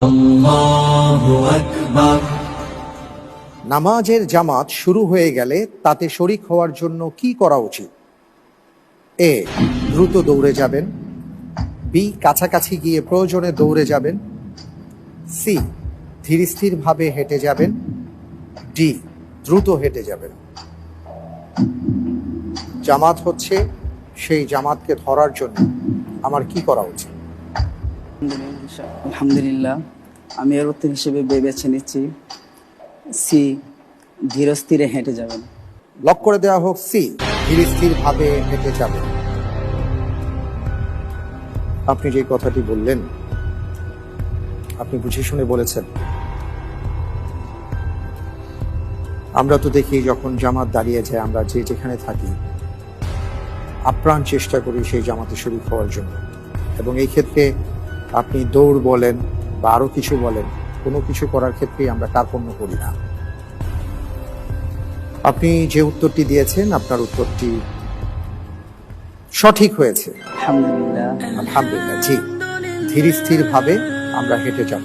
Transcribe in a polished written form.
আল্লাহু আকবার। নামাজের জামাত শুরু হয়ে গেলে তাতে শরিক হওয়ার জন্য কি করা উচিত? এ, দ্রুত দৌড়ে যাবেন। বি, কাছাকাছি গিয়ে প্রয়োজনে দৌড়ে যাবেন। সি, ধীরস্থিরভাবে হেঁটে যাবেন। ডি, দ্রুত হেঁটে যাবেন। জামাত হচ্ছে, সেই জামাতকে ধরার জন্য আমার কি করা উচিত? আলহামদুলিল্লাহ, আমি এর উত্তর হিসেবে বেছে নিচ্ছি সি, ধীরস্থিরে হেঁটে যাবেন। লক করে দেওয়া হোক সি, ধীরস্থিরভাবে হেঁটে যাবেন। আপনি যে কথাটি বললেন, আপনি বুঝে শুনে বলেছেন। আমরা তো দেখি যখন জামাত দাঁড়িয়ে যায়, আমরা যে যেখানে থাকি আপ্রাণ চেষ্টা করি সেই জামাতে শরীক হওয়ার জন্য। এবং এই ক্ষেত্রে আপনি দৌড় বলেন বা আরো কিছু বলেন, কোনো কিছু করার ক্ষেত্রে আমরা কার্পণ্য করি না। আপনি যে উত্তরটি দিয়েছেন, আপনার উত্তরটি সঠিক হয়েছে। আলহামদুলিল্লাহ। আলহামদুলিল্লাহ। জি, ধীরস্থিরভাবে আমরা হেঁটে যাব।